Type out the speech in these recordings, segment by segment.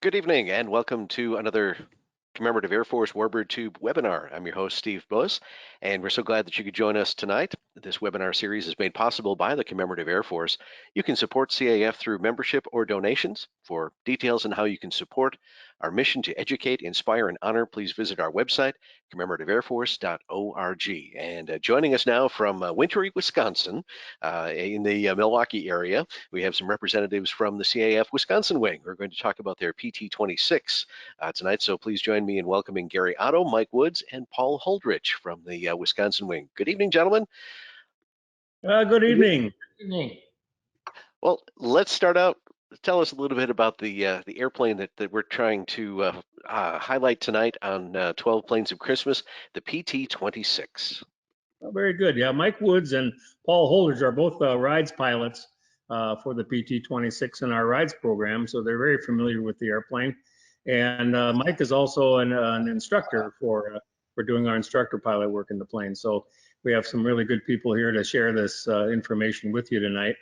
Good evening and welcome to another Commemorative Air Force Warbird Tube webinar. I'm your host, Steve Bullis, and we're so glad that you could join us tonight. This webinar series is made possible by the Commemorative Air Force. You can support CAF through membership or donations. For details on how you can support our mission to educate, inspire, and honor, please visit our website, commemorativeairforce.org. And joining us now from wintry Wisconsin, in the Milwaukee area, we have some representatives from the CAF Wisconsin Wing. We're going to talk about their PT-26 tonight, so please join me in welcoming Gary Otto, Mike Woods, and Paul Holdrich from the Wisconsin Wing. Good evening, gentlemen. Good evening. Good evening. Well, let's start out. Tell us a little bit about the airplane that we're trying to highlight tonight on 12 Planes of Christmas, the PT-26. Oh, very good. Yeah, Mike Woods and Paul Holdridge are both rides pilots for the PT-26 in our rides program, so they're very familiar with the airplane. And Mike is also an instructor for doing our instructor pilot work in the plane. So we have some really good people here to share this information with you tonight.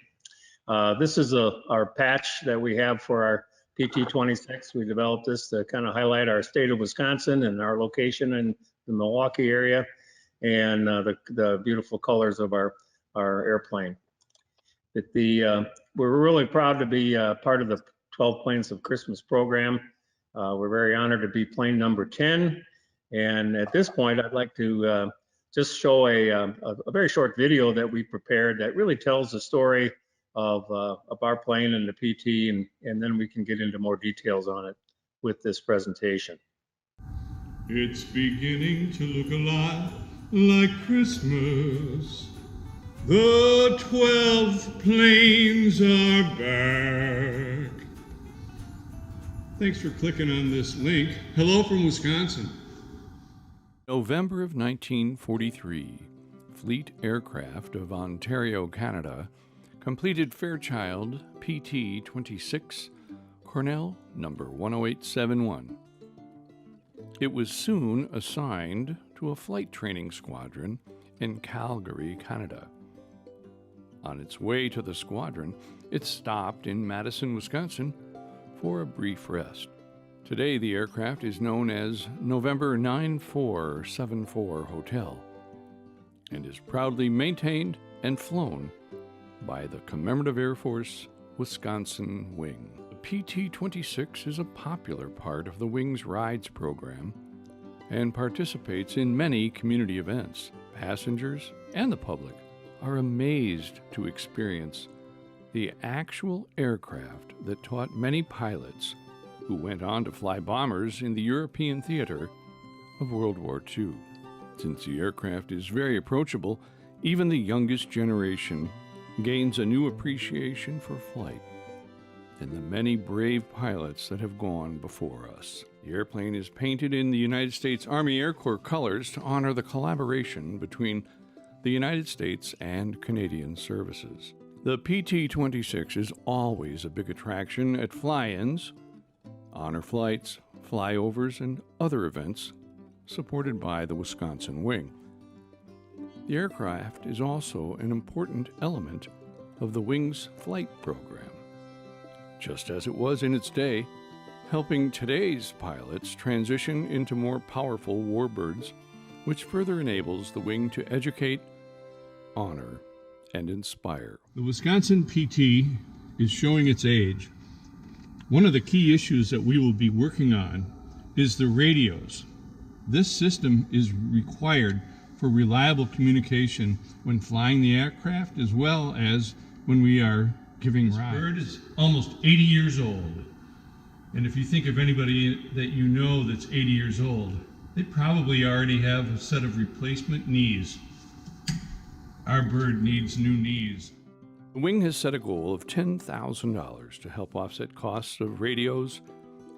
This is our patch that we have for our PT-26. We developed this to kind of highlight our state of Wisconsin and our location in the Milwaukee area, and the beautiful colors of our airplane. We're really proud to be part of the 12 Planes of Christmas program. We're very honored to be plane number 10. And at this point, I'd like to just show a very short video that we prepared that really tells the story of our plane and the PT, and then we can get into more details on it with this presentation. It's beginning to look a lot like Christmas. The 12 planes are back. Thanks for clicking on this link. Hello from Wisconsin. November of 1943, Fleet Aircraft of Ontario, Canada, completed Fairchild PT-26 Cornell number 10871. It was soon assigned to a flight training squadron in Calgary, Canada. On its way to the squadron, it stopped in Madison, Wisconsin for a brief rest. Today, the aircraft is known as November 9474 Hotel and is proudly maintained and flown by the Commemorative Air Force Wisconsin Wing. The PT-26 is a popular part of the Wing's Rides program and participates in many community events. Passengers and the public are amazed to experience the actual aircraft that taught many pilots who went on to fly bombers in the European theater of World War II. Since the aircraft is very approachable, even the youngest generation gains a new appreciation for flight and the many brave pilots that have gone before us. The airplane is painted in the United States Army Air Corps colors to honor the collaboration between the United States and Canadian services. The PT-26 is always a big attraction at fly-ins, honor flights, flyovers, and other events supported by the Wisconsin Wing. The aircraft is also an important element of the Wing's flight program, just as it was in its day, helping today's pilots transition into more powerful warbirds, which further enables the Wing to educate, honor, and inspire. The Wisconsin PT is showing its age. One of the key issues that we will be working on is the radios. This system is required for reliable communication when flying the aircraft as well as when we are giving rides. This bird is almost 80 years old. And if you think of anybody that you know that's 80 years old, they probably already have a set of replacement knees. Our bird needs new knees. The Wing has set a goal of $10,000 to help offset costs of radios,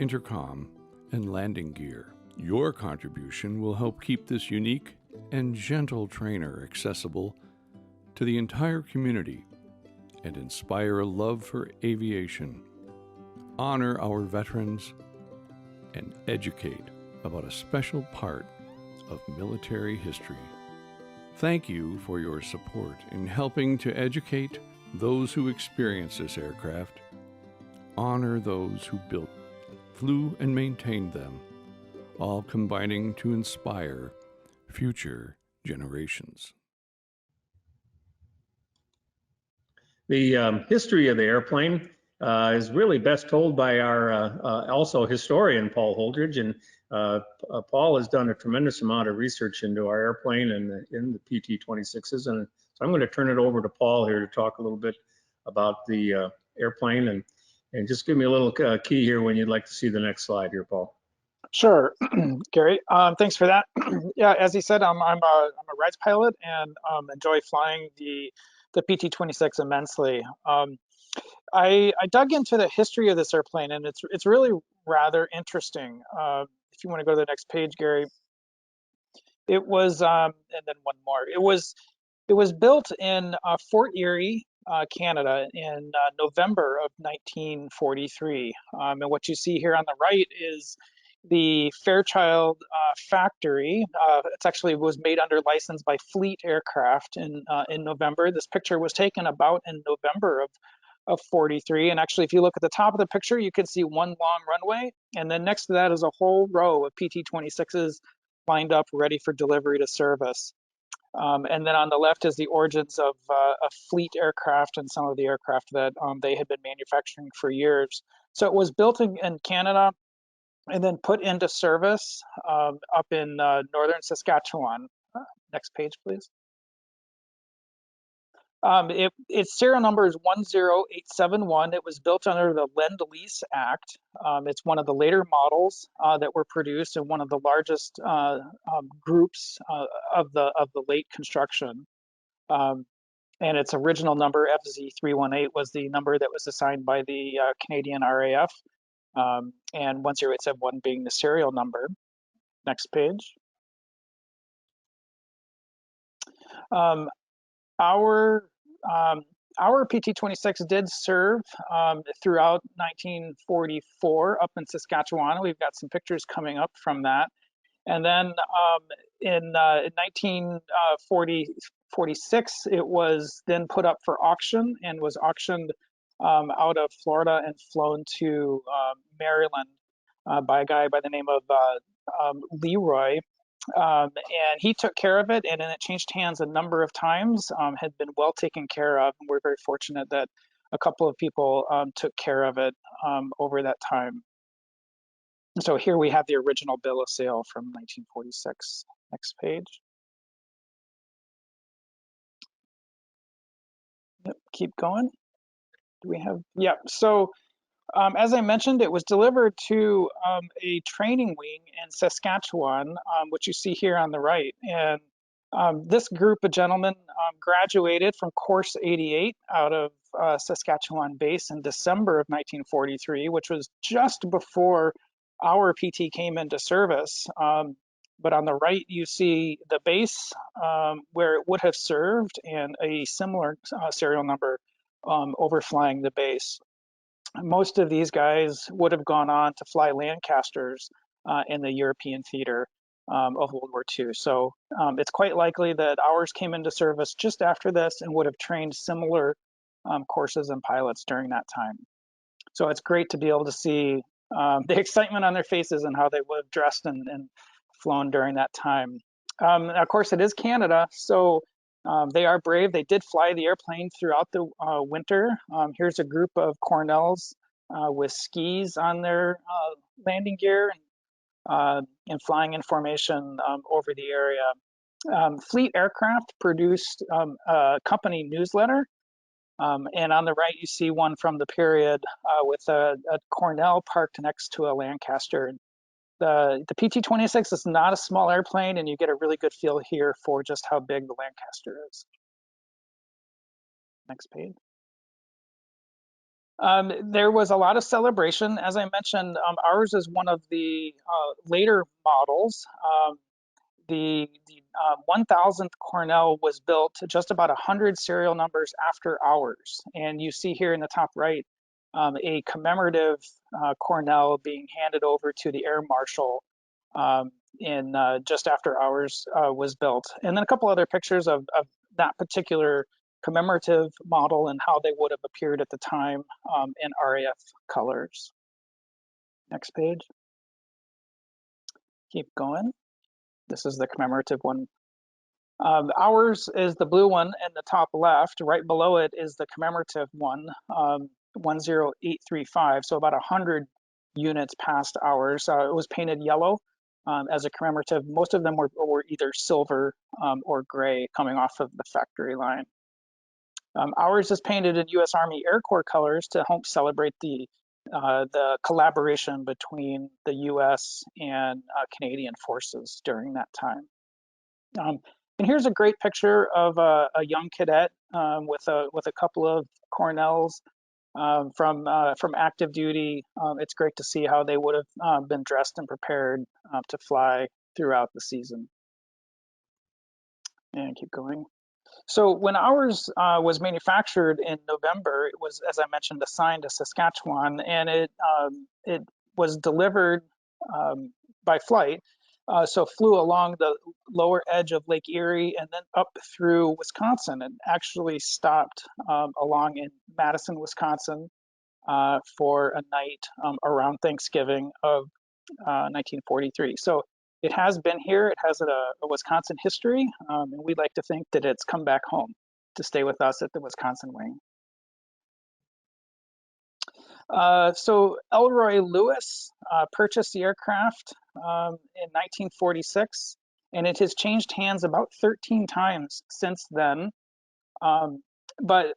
intercom, and landing gear. Your contribution will help keep this unique and gentle trainer accessible to the entire community and inspire a love for aviation, honor our veterans, and educate about a special part of military history. Thank you for your support in helping to educate those who experience this aircraft, honor those who built flew and maintained them, all combining to inspire future generations. The history of the airplane is really best told by our also historian, Paul Holdridge. And Paul has done a tremendous amount of research into our airplane and in the PT-26s. And so I'm going to turn it over to Paul here to talk a little bit about the airplane and just give me a little key here when you'd like to see the next slide here, Paul. Sure, Gary. Thanks for that. Yeah, as he said, I'm a rides pilot and enjoy flying the PT-26 immensely. I dug into the history of this airplane, and it's really rather interesting. If you want to go to the next page, Gary, it was and then one more. It was built in Fort Erie, Canada, in November of 1943. And what you see here on the right is the Fairchild factory. It's actually was made under license by Fleet Aircraft in November. This picture was taken about in November of 43. And actually, if you look at the top of the picture, you can see one long runway. And then next to that is a whole row of PT-26s lined up ready for delivery to service. And then on the left is the origins of Fleet Aircraft and some of the aircraft that they had been manufacturing for years. So it was built in Canada and then put into service up in northern Saskatchewan. Next page, please. Its serial number is 10871. It was built under the Lend-Lease Act. It's one of the later models that were produced and one of the largest groups of the late construction. And its original number, FZ318, was the number that was assigned by the Canadian RAF, and 10871 being the serial number. Next page. Our PT-26 did serve throughout 1944 up in Saskatchewan. We've got some pictures coming up from that. And then in 1946, it was then put up for auction and was auctioned out of Florida and flown to Maryland by a guy by the name of Leroy. And he took care of it, and then it changed hands a number of times, had been well taken care of. And we're very fortunate that a couple of people took care of it over that time. So here we have the original bill of sale from 1946. Next page. Yep, keep going. Do we have, yeah, so as I mentioned, it was delivered to a training wing in Saskatchewan, which you see here on the right. And this group of gentlemen graduated from Course 88 out of Saskatchewan base in December of 1943, which was just before our PT came into service. But on the right, you see the base where it would have served and a similar serial number overflying the base. Most of these guys would have gone on to fly Lancasters in the European theater of World War II. So it's quite likely that ours came into service just after this and would have trained similar courses and pilots during that time. So it's great to be able to see the excitement on their faces and how they would have dressed and flown during that time. Of course, it is Canada, so they are brave. They did fly the airplane throughout the winter. Here's a group of Cornells with skis on their landing gear and flying in formation over the area. Fleet Aircraft produced a company newsletter. And on the right, you see one from the period with a Cornell parked next to a Lancaster. The PT-26 is not a small airplane, and you get a really good feel here for just how big the Lancaster is. Next page. There was a lot of celebration. As I mentioned, ours is one of the later models. The 1000th Cornell was built just about 100 serial numbers after ours. And you see here in the top right, a commemorative Cornell being handed over to the Air Marshal in just after ours was built. And then a couple other pictures of that particular commemorative model and how they would have appeared at the time in RAF colors. Next page. Keep going. This is the commemorative one. Ours is the blue one in the top left. Right below it is the commemorative one, 10835. So about 100 units past ours. It was painted yellow as a commemorative. Most of them were either silver or gray coming off of the factory line. Ours is painted in U.S. Army Air Corps colors to help celebrate the collaboration between the U.S. and Canadian forces during that time. And here's a great picture of a young cadet with a couple of Cornells from active duty. It's great to see how they would have been dressed and prepared to fly throughout the season. And keep going. So when ours was manufactured in November, it was, as I mentioned, assigned to Saskatchewan, and it was delivered by flight. So flew along the lower edge of Lake Erie and then up through Wisconsin, and actually stopped along in Madison, Wisconsin for a night around Thanksgiving of 1943. So it has been here. It has a Wisconsin history, and we'd like to think that it's come back home to stay with us at the Wisconsin Wing. So Elroy Lewis purchased the aircraft in 1946, and it has changed hands about 13 times since then. But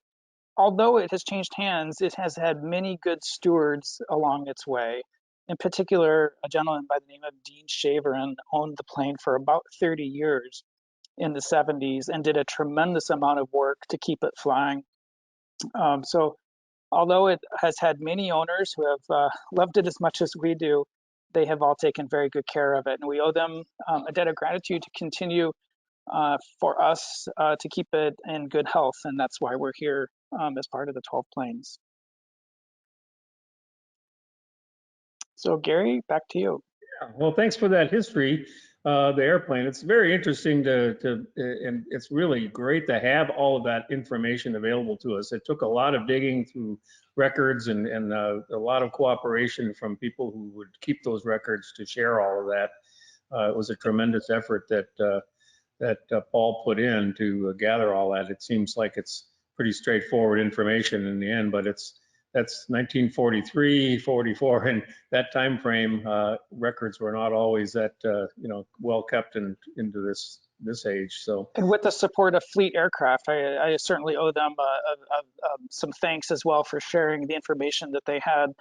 although it has changed hands, it has had many good stewards along its way. In particular, a gentleman by the name of Dean Shaverin owned the plane for about 30 years in the 70s and did a tremendous amount of work to keep it flying. So although it has had many owners who have loved it as much as we do, they have all taken very good care of it. And we owe them a debt of gratitude to continue for us to keep it in good health. And that's why we're here as part of the 12 planes. So Gary, back to you. Yeah, well, thanks for that history, the airplane. It's very interesting and it's really great to have all of that information available to us. It took a lot of digging through records and a lot of cooperation from people who would keep those records to share all of that. It was a tremendous effort that Paul put in to gather all that. It seems like it's pretty straightforward information in the end, but that's 1943, 44, and that time frame. Records were not always that well kept into this age. So, and with the support of Fleet Aircraft, I certainly owe them some thanks as well for sharing the information that they had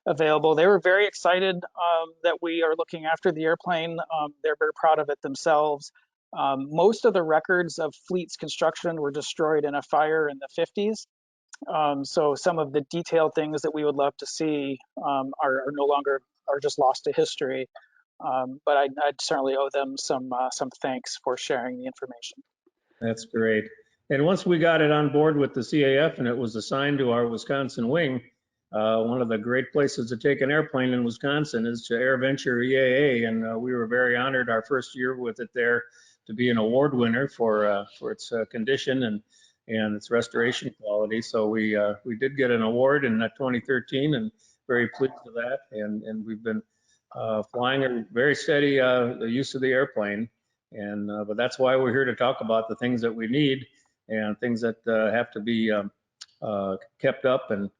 available. They were very excited that we are looking after the airplane. They're very proud of it themselves. Most of the records of Fleet's construction were destroyed in a fire in the 50s. So some of the detailed things that we would love to see are no longer, are just lost to history. But I'd certainly owe them some thanks for sharing the information. That's great. And once we got it on board with the CAF and it was assigned to our Wisconsin Wing, one of the great places to take an airplane in Wisconsin is to AirVenture EAA, and we were very honored our first year with it there to be an award winner for its condition and its restoration quality. So we did get an award in 2013, and very pleased with that. And we've been flying a very steady the use of the airplane. And but that's why we're here to talk about the things that we need and things that have to be kept up and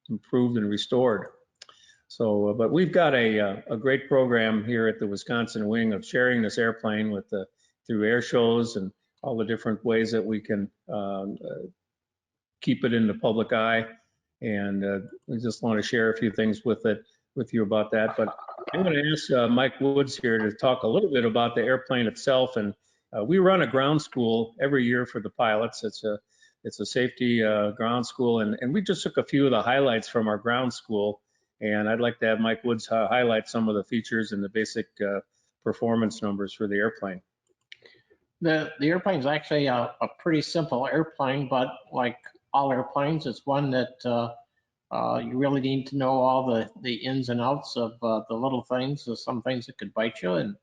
improved and restored. So, but we've got a great program here at the Wisconsin Wing of sharing this airplane with through air shows and all the different ways that we can keep it in the public eye. And I just want to share a few things with you about that. But I'm going to ask Mike Woods here to talk a little bit about the airplane itself. And we run a ground school every year for the pilots. It's a safety ground school, and we just took a few of the highlights from our ground school. And I'd like to have Mike Woods highlight some of the features and the basic performance numbers for the airplane. The airplane is actually a pretty simple airplane, but like all airplanes, it's one that you really need to know all the ins and outs of the little things. There's some things that could bite you, and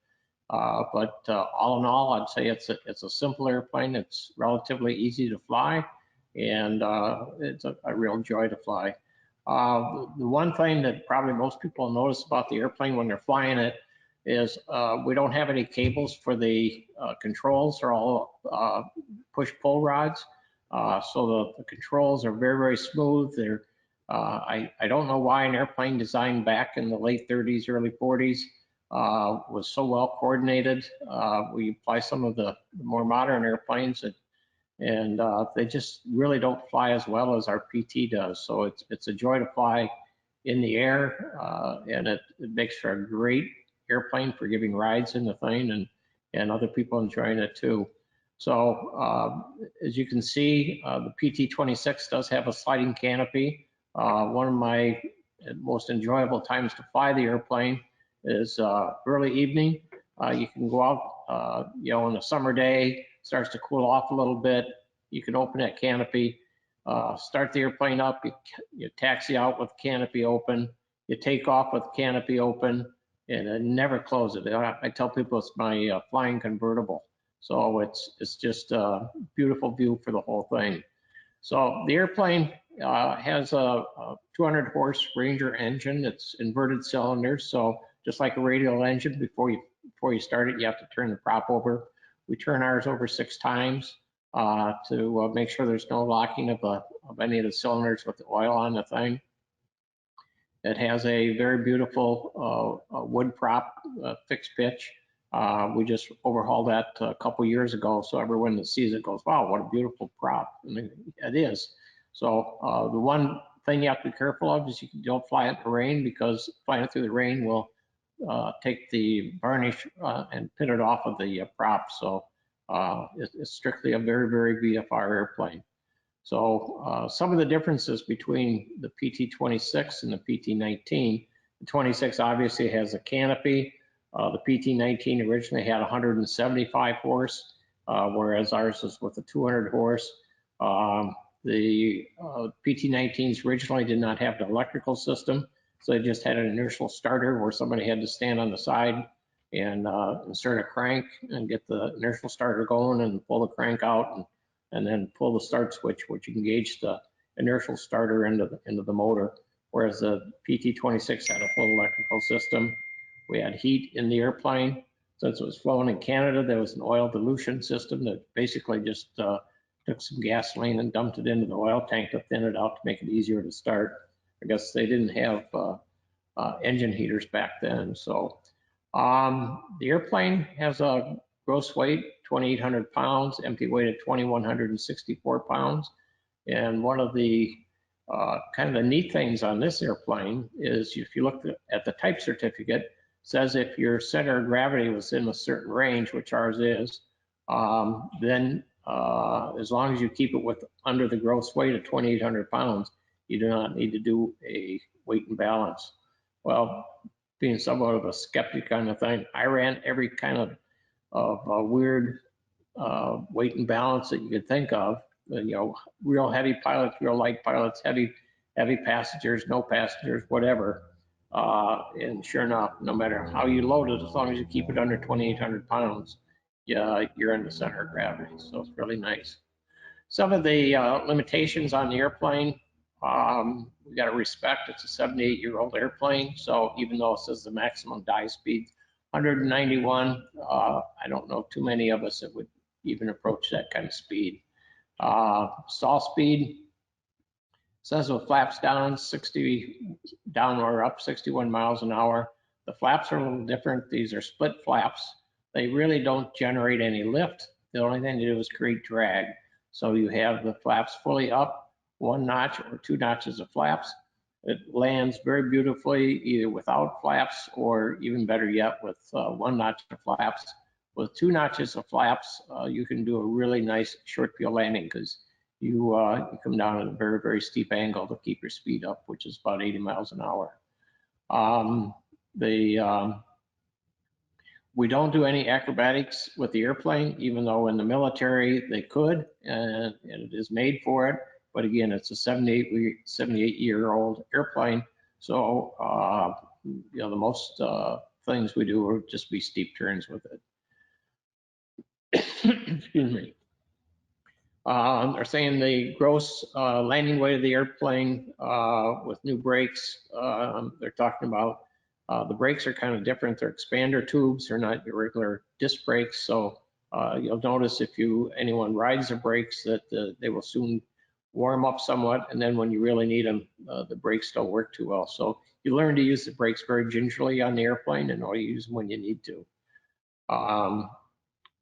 but all in all, I'd say it's a simple airplane. It's relatively easy to fly, and it's a real joy to fly. The one thing that probably most people notice about the airplane when they're flying it is we don't have any cables for the controls. They're all push-pull rods. So the controls are very, very smooth. They're I don't know why an airplane designed back in the late 30s, early 40s was so well coordinated. We fly some of the more modern airplanes and they just really don't fly as well as our PT does. So it's a joy to fly in the air, and it makes for a great airplane for giving rides in the thing and other people enjoying it too. So as you can see, the PT-26 does have a sliding canopy. One of my most enjoyable times to fly the airplane is early evening. You can go out, on a summer day, starts to cool off a little bit. You can open that canopy, start the airplane up, you taxi out with the canopy open, you take off with the canopy open, and then never close it. I tell people it's my flying convertible. So it's just a beautiful view for the whole thing. So the airplane has a 200 horse Ranger engine. It's inverted cylinders. So just like a radial engine, before you start it, you have to turn the prop over. We turn ours over 6 times to make sure there's no locking of any of the cylinders with the oil on the thing. It has a very beautiful wood prop, fixed pitch. We just overhauled that a couple years ago, so everyone that sees it goes, wow, what a beautiful prop. And it is. So the one thing you have to be careful of is you don't fly it in the rain, because flying it through the rain will take the varnish and pin it off of the prop. So it's strictly a very, very VFR airplane. So some of the differences between the PT-26 and the PT-19, the 26 obviously has a canopy. The PT-19 originally had 175 horse, whereas ours is with a 200 horse. The PT-19s originally did not have the electrical system, so they just had an inertial starter where somebody had to stand on the side and insert a crank and get the inertial starter going and pull the crank out and then pull the start switch, which engage the inertial starter into the motor. Whereas the PT-26 had a full electrical system. We had heat in the airplane. Since it was flown in Canada, there was an oil dilution system that basically just took some gasoline and dumped it into the oil tank to thin it out to make it easier to start. I guess they didn't have engine heaters back then. So the airplane has a gross weight, 2,800 pounds, empty weight of 2,164 pounds. And one of the kind of the neat things on this airplane is if you look at the type certificate, it says if your center of gravity was in a certain range, which ours is, then as long as you keep it with under the gross weight of 2,800 pounds, you do not need to do a weight and balance. Well, being somewhat of a skeptic on the thing, I ran every kind of weird weight and balance that you could think of. Real heavy pilots, real light pilots, heavy passengers, no passengers, whatever. And sure enough, no matter how you load it, as long as you keep it under 2,800 pounds, you're in the center of gravity. So it's really nice. Some of the limitations on the airplane, we got to respect. It's a 78-year-old airplane. So even though it says the maximum dive speed 191, I don't know too many of us that would even approach that kind of speed. Stall speed says with flaps down, 60 down or up, 61 miles an hour. The flaps are a little different. These are split flaps. They really don't generate any lift. The only thing to do is create drag. So you have the flaps fully up, 1 notch or 2 notches of flaps. It lands very beautifully either without flaps or even better yet with 1 notch of flaps. With 2 notches of flaps, you can do a really nice short field landing because you come down at a very, very steep angle to keep your speed up, which is about 80 miles an hour. We don't do any acrobatics with the airplane, even though in the military they could, and it is made for it. But again, it's a 78-year-old airplane. So, the most things we do are just be steep turns with it. Excuse me. They're saying the gross landing weight of the airplane with new brakes. They're talking about the brakes are kind of different. They're expander tubes. They're not your regular disc brakes. So you'll notice if anyone rides the brakes that they will soon warm up somewhat. And then when you really need them, the brakes don't work too well. So you learn to use the brakes very gingerly on the airplane and only use them when you need to.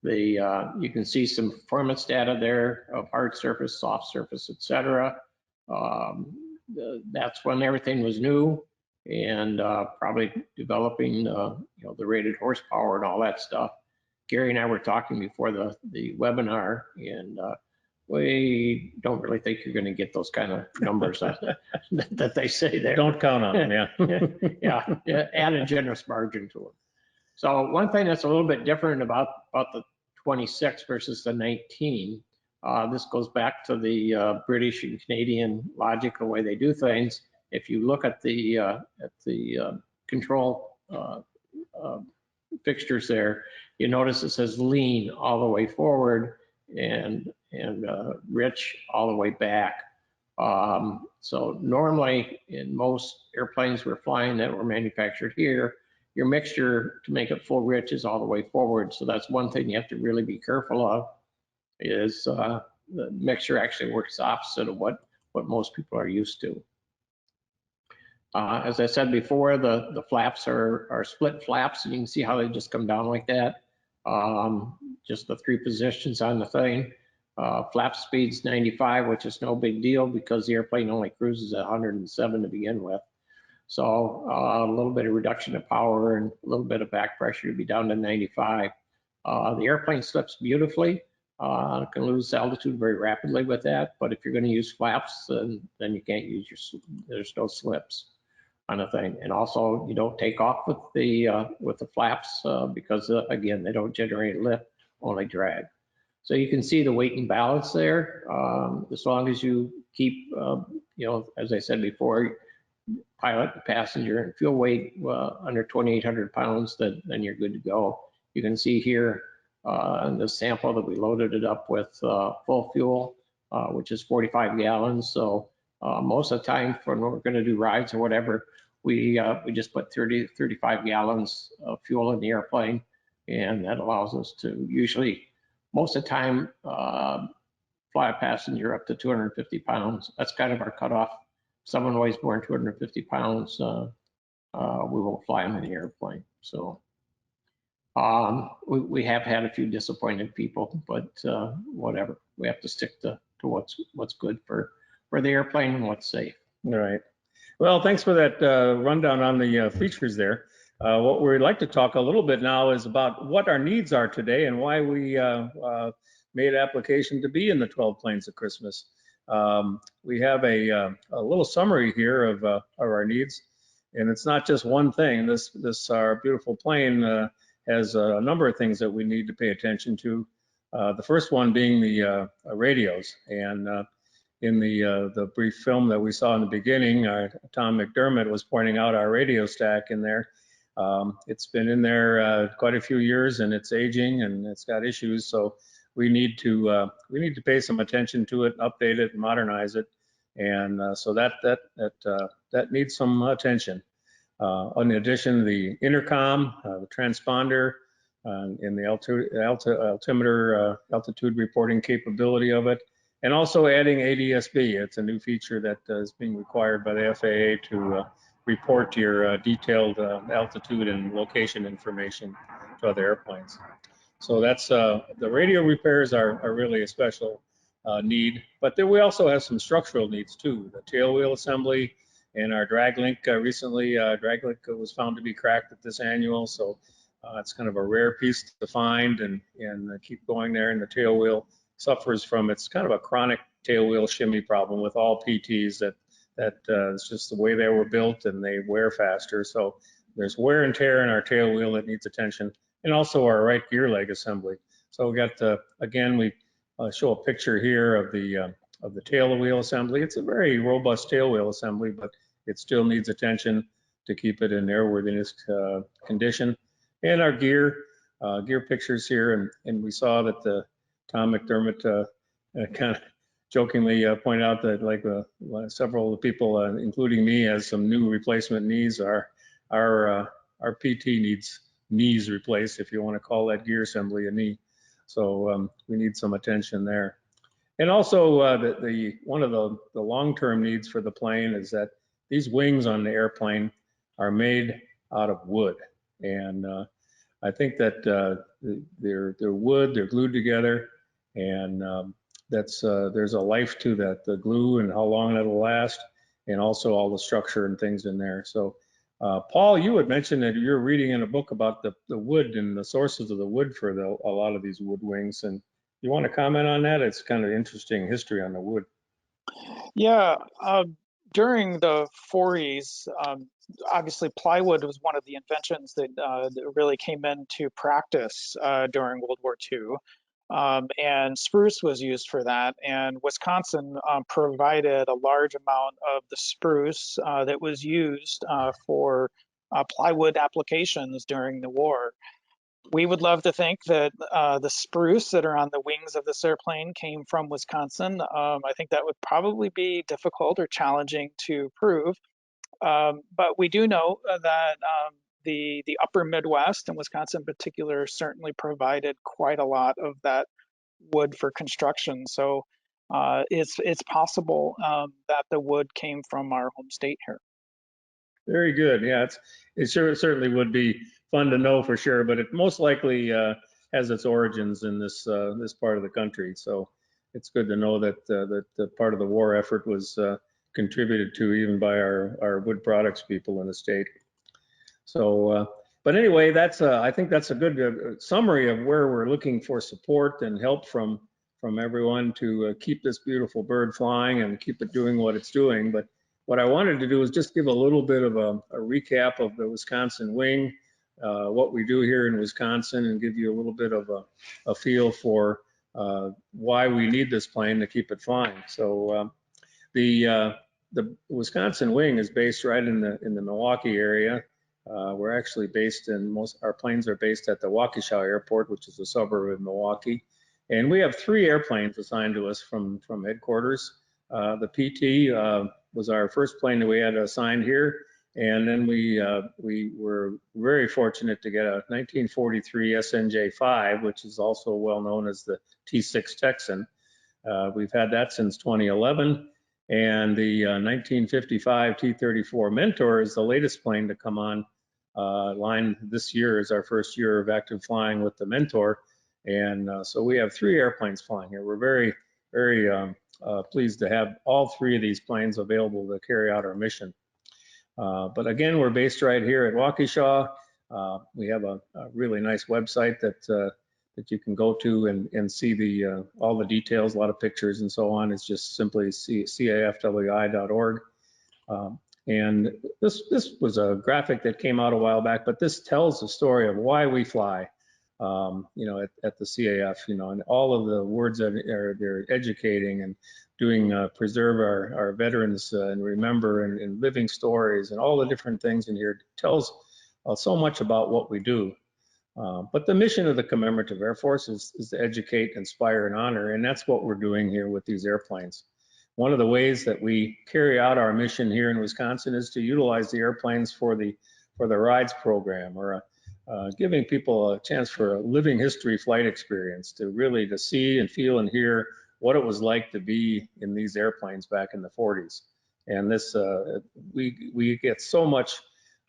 You can see some performance data there of hard surface, soft surface, etc. That's when everything was new and probably developing the rated horsepower and all that stuff. Gary and I were talking before the webinar, and we don't really think you're going to get those kind of numbers that they say there. Don't count on them, yeah. Yeah, add a generous margin to them. So one thing that's a little bit different about the 26 versus the 19, this goes back to the British and Canadian logic, the way they do things. If you look at the control fixtures there, you notice it says lean all the way forward and rich all the way back. So normally in most airplanes we're flying that were manufactured here, your mixture to make it full rich is all the way forward. So that's one thing you have to really be careful of, is the mixture actually works opposite of what most people are used to. As I said before, the flaps are split flaps, and you can see how they just come down like that. Just the 3 positions on the thing. Flap speed's 95, which is no big deal because the airplane only cruises at 107 to begin with. So a little bit of reduction of power and a little bit of back pressure to be down to 95. The airplane slips beautifully. It can lose altitude very rapidly with that, but if you're going to use flaps, then you can't use there's no slips on a thing. And also you don't take off with the flaps because again, they don't generate lift, only drag. So you can see the weight and balance there. As long as you keep, as I said before, pilot, passenger, and fuel weight under 2,800 pounds, then you're good to go. You can see here in the sample that we loaded it up with full fuel, which is 45 gallons. So most of the time when we're going to do rides or whatever, we just put 35 gallons of fuel in the airplane, and that allows us to usually, most of the time, fly a passenger up to 250 pounds. That's kind of our cutoff. Someone weighs more than 250 pounds, we won't fly them in the airplane. So we have had a few disappointed people, but whatever. We have to stick to what's good for the airplane and what's safe. All right. Well, thanks for that rundown on the features there. What we'd like to talk a little bit now is about what our needs are today and why we made application to be in the 12 Planes of Christmas. We have a little summary here of our needs, and it's not just one thing. This our beautiful plane has a number of things that we need to pay attention to. The first one being the radios, and in the brief film that we saw in the beginning, Tom McDermott was pointing out our radio stack in there. It's been in there quite a few years, and it's aging and it's got issues. So we need to pay some attention to it, update it, modernize it, and so that needs some attention. In addition, the intercom, the transponder, and the altimeter altitude reporting capability of it, and also adding ADS-B. It's a new feature that is being required by the FAA to report your detailed altitude and location information to other airplanes. So that's the radio repairs are really a special need, but then we also have some structural needs too. The tail wheel assembly and our drag link recently, drag link was found to be cracked at this annual, so it's kind of a rare piece to find and keep going there. And the tail wheel suffers from, it's kind of a chronic tail wheel shimmy problem with all PTs that it's just the way they were built and they wear faster. So there's wear and tear in our tail wheel that needs attention, and also our right gear leg assembly. So we got again, we show a picture here of the tail wheel assembly. It's a very robust tail wheel assembly, but it still needs attention to keep it in airworthiness condition. And our gear pictures here, and we saw that Tom McDermott kind of jokingly point out that like several of the people, including me, has some new replacement knees. Our PT needs knees replaced, if you want to call that gear assembly a knee. So we need some attention there. And also one of the long-term needs for the plane is that these wings on the airplane are made out of wood. And I think that they're wood, they're glued together, and there's a life to that, the glue and how long that'll last, and also all the structure and things in there. So Paul, you had mentioned that you're reading in a book about the wood and the sources of the wood for a lot of these wood wings, and you want to comment on that? It's kind of interesting history on the wood. Yeah, during the 40s, obviously plywood was one of the inventions that really came into practice during World War II. And spruce was used for that. And Wisconsin provided a large amount of the spruce that was used for plywood applications during the war. We would love to think that the spruce that are on the wings of this airplane came from Wisconsin. I think that would probably be difficult or challenging to prove. But we do know that the upper Midwest and Wisconsin in particular certainly provided quite a lot of that wood for construction. So it's possible that the wood came from our home state here. Very good. Yeah, it certainly would be fun to know for sure, but it most likely has its origins in this part of the country. So it's good to know that the part of the war effort was contributed to even by our wood products people in the state. So, but anyway, I think that's a good summary of where we're looking for support and help from everyone to keep this beautiful bird flying and keep it doing what it's doing. But what I wanted to do is just give a little bit of a recap of the Wisconsin Wing, what we do here in Wisconsin, and give you a little bit of a feel for why we need this plane to keep it flying. So the Wisconsin Wing is based right in the Milwaukee area. We're actually based our planes are based at the Waukesha Airport, which is a suburb of Milwaukee. And we have 3 airplanes assigned to us from headquarters. The PT was our first plane that we had assigned here. And then we were very fortunate to get a 1943 SNJ-5, which is also well known as the T-6 Texan. We've had that since 2011. And the 1955 T-34 Mentor is the latest plane to come on line this year. Is our first year of active flying with the Mentor. And so we have 3 airplanes flying here. We're very, very pleased to have all 3 of these planes available to carry out our mission. But again, we're based right here at Waukesha. We have a really nice website that you can go to and see all the details, a lot of pictures and so on. It's just simply cafwi.org. And this was a graphic that came out a while back, but this tells the story of why we fly. At the CAF, and all of the words that they're educating and doing preserve our veterans and remember and living stories and all the different things in here tells so much about what we do. But the mission of the Commemorative Air Force is to educate, inspire, and honor, and that's what we're doing here with these airplanes. One of the ways that we carry out our mission here in Wisconsin is to utilize the airplanes for the rides program, or giving people a chance for a living history flight experience to see and feel and hear what it was like to be in these airplanes back in the 40s. And this, we get so much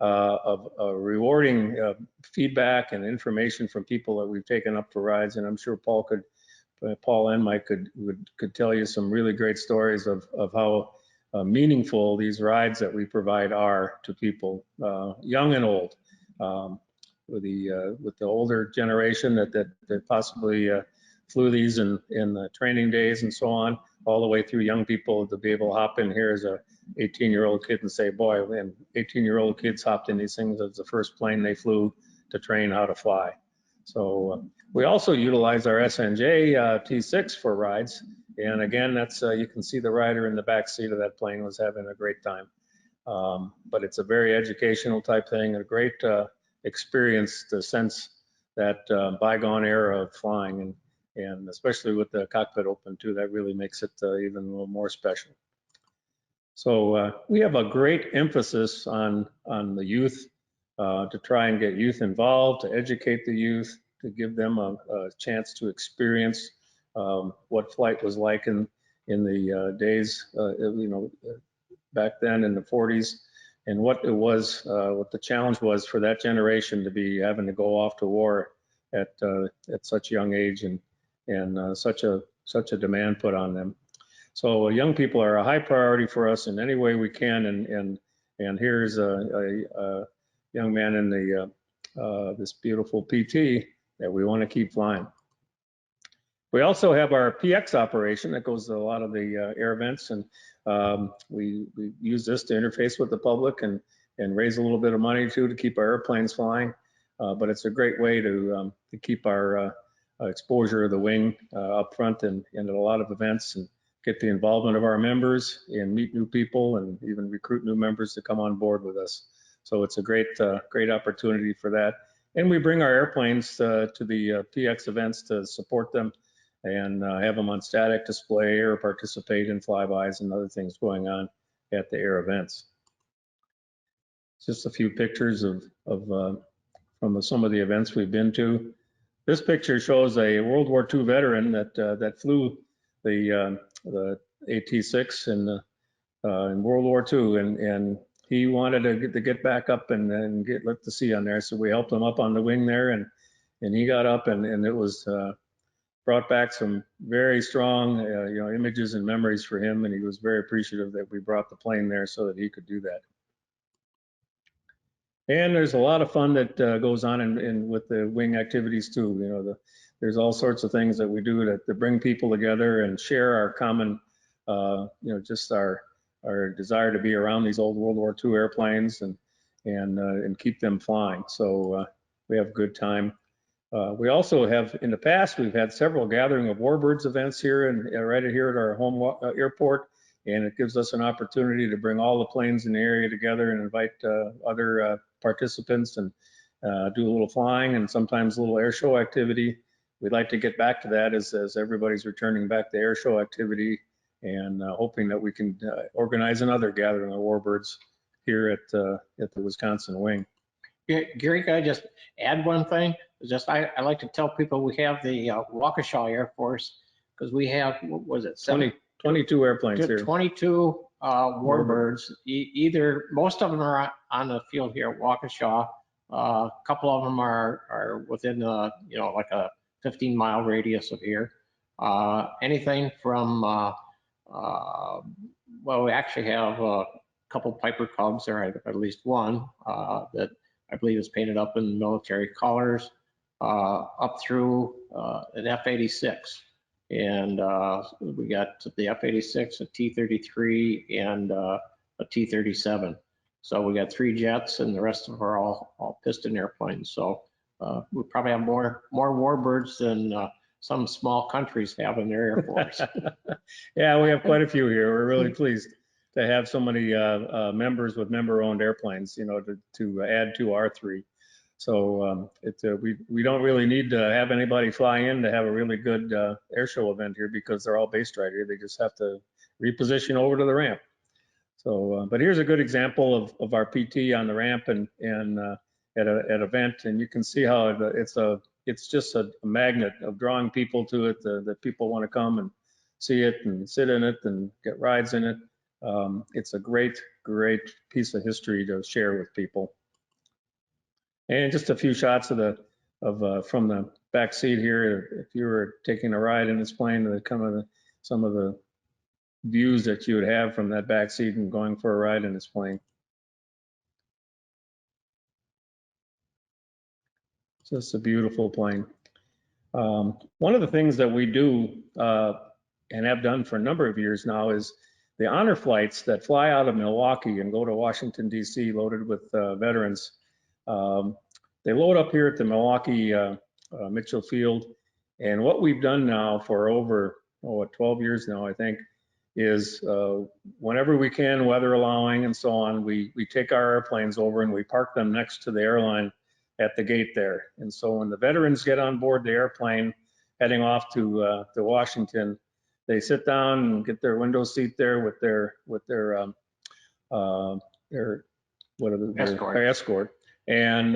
of rewarding feedback and information from people that we've taken up for rides, and I'm sure Paul and Mike could tell you some really great stories of how meaningful these rides that we provide are to people, young and old. With the older generation that possibly flew these in the training days and so on, all the way through young people to be able to hop in here as a 18-year-old kid and say, boy, when 18-year-old kids hopped in these things, it's the first plane they flew to train how to fly. So we also utilize our SNJ T6 for rides. And again, that's you can see the rider in the back seat of that plane was having a great time. But it's a very educational type thing, a great experience to sense that bygone era of flying. and especially with the cockpit open too, that really makes it even a little more special. So we have a great emphasis on the youth, to try and get youth involved, to educate the youth, to give them a chance to experience what flight was like in the days, back then in the 40s, and what it was, what the challenge was for that generation to be having to go off to war at such a young age, and such a demand put on them. So young people are a high priority for us in any way we can, and here's a young man in the this beautiful PT that we want to keep flying. We also have our PX operation that goes to a lot of the air events, and we use this to interface with the public and raise a little bit of money too to keep our airplanes flying. But it's a great way to keep our exposure of the wing up front and at a lot of events, and get the involvement of our members and meet new people and even recruit new members to come on board with us. So it's a great opportunity for that. And we bring our airplanes to the PX events to support them and have them on static display or participate in flybys and other things going on at the air events. Just a few pictures from some of the events we've been to. This picture shows a World War II veteran that flew the AT-6 in World War II, and he wanted to get back up and let the sea on there. So we helped him up on the wing there, and he got up, and it was brought back some very strong images and memories for him, and he was very appreciative that we brought the plane there so that he could do that. And there's a lot of fun that goes on with the wing activities too. There's all sorts of things that we do to bring people together and share our common, just our desire to be around these old World War II airplanes and keep them flying. So we have a good time. We also have, in the past, we've had several gathering of Warbirds events here and right here at our home airport, and it gives us an opportunity to bring all the planes in the area together and invite other participants and do a little flying and sometimes a little air show activity. We'd like to get back to that as everybody's returning back to air show activity, and hoping that we can organize another gathering of Warbirds here at the Wisconsin Wing. Yeah, Gary, can I just add one thing? I like to tell people we have the Waukesha Air Force, because we have, what was it, 22 airplanes here. 22 Warbirds. Either, most of them are on the field here at Waukesha. A couple of them are within like a 15-mile radius of here. Anything from well, we actually have a couple Piper Cubs, or at least one that I believe is painted up in military colors, up through an F-86. And we got the F-86, a T-33, and a T-37. So we got 3 jets, and the rest of them are all piston airplanes. So we probably have more Warbirds than some small countries have in their Air Force. Yeah, we have quite a few here. We're really pleased to have so many members with member-owned airplanes, to add to our 3. So we don't really need to have anybody fly in to have a really good air show event here, because they're all based right here. They just have to reposition over to the ramp. So, but here's a good example of our PT on the ramp and at an event, and you can see how it's just a magnet of drawing people to it, that people want to come and see it and sit in it and get rides in it. It's a great piece of history to share with people. And just a few shots from the back seat here. If you were taking a ride in this plane, some of the views that you would have from that back seat and going for a ride in this plane. Just a beautiful plane. One of the things that we do and have done for a number of years now is the honor flights that fly out of Milwaukee and go to Washington, D.C. loaded with veterans. They load up here at the Milwaukee Mitchell Field. And what we've done now for over 12 years now, I think, is whenever we can, weather allowing and so on, we take our airplanes over and we park them next to the airline at the gate there. And so when the veterans get on board the airplane, heading off to Washington. They sit down and get their window seat there with their escort, and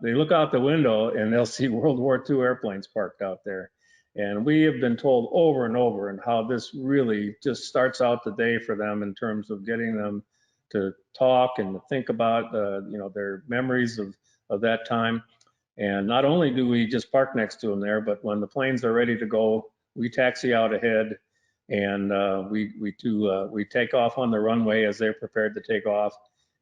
they look out the window and they'll see World War II airplanes parked out there. And we have been told over and over and how this really just starts out the day for them in terms of getting them to talk and to think about their memories of that time. And not only do we just park next to them there, but when the planes are ready to go, we taxi out ahead, and we take off on the runway as they're prepared to take off.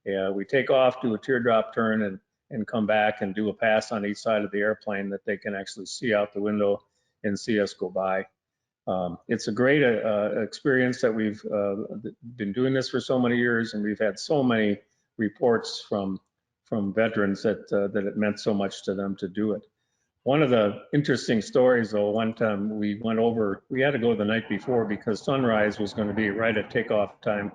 We take off, do a teardrop turn, and come back and do a pass on each side of the airplane that they can actually see out the window and see us go by. It's a great experience that we've been doing this for so many years, and we've had so many reports from veterans that it meant so much to them to do it. One of the interesting stories, though, one time we had to go the night before because sunrise was going to be right at takeoff time.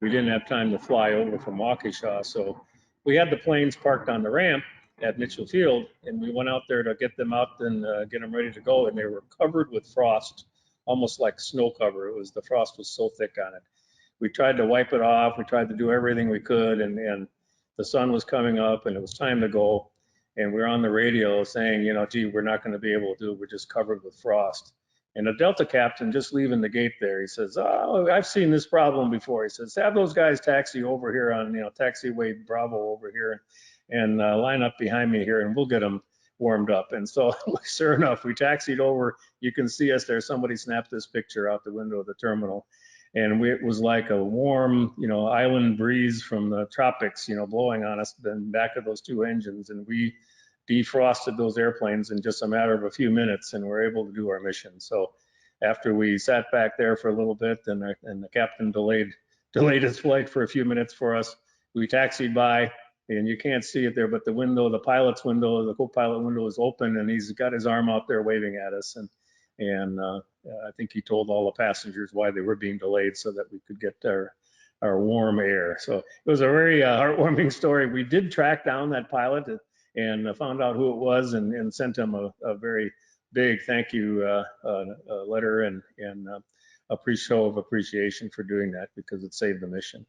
We didn't have time to fly over from Waukesha, so we had the planes parked on the ramp at Mitchell Field, and we went out there to get them out and get them ready to go, and they were covered with frost, almost like snow cover. The frost was so thick on it. We tried to wipe it off. We tried to do everything we could, and the sun was coming up, and it was time to go. And we were on the radio saying, gee, we're not going to be able to do it. We're just covered with frost. And a Delta captain just leaving the gate there, he says, oh, I've seen this problem before. He says, have those guys taxi over here on, taxiway Bravo over here and line up behind me here, and we'll get them warmed up. And so sure enough, we taxied over. You can see us there. Somebody snapped this picture out the window of the terminal. And it was like a warm, island breeze from the tropics, blowing on us in the back of those two engines. And we defrosted those airplanes in just a matter of a few minutes, and we're able to do our mission. So after we sat back there for a little bit, and the captain delayed his flight for a few minutes for us, we taxied by, and you can't see it there, but the window, the pilot's window, the co-pilot window is open, and he's got his arm out there waving at us. And I think he told all the passengers why they were being delayed so that we could get our warm air. So it was a very heartwarming story. We did track down that pilot and found out who it was, and sent him a very big thank you letter and a show of appreciation for doing that, because it saved the mission.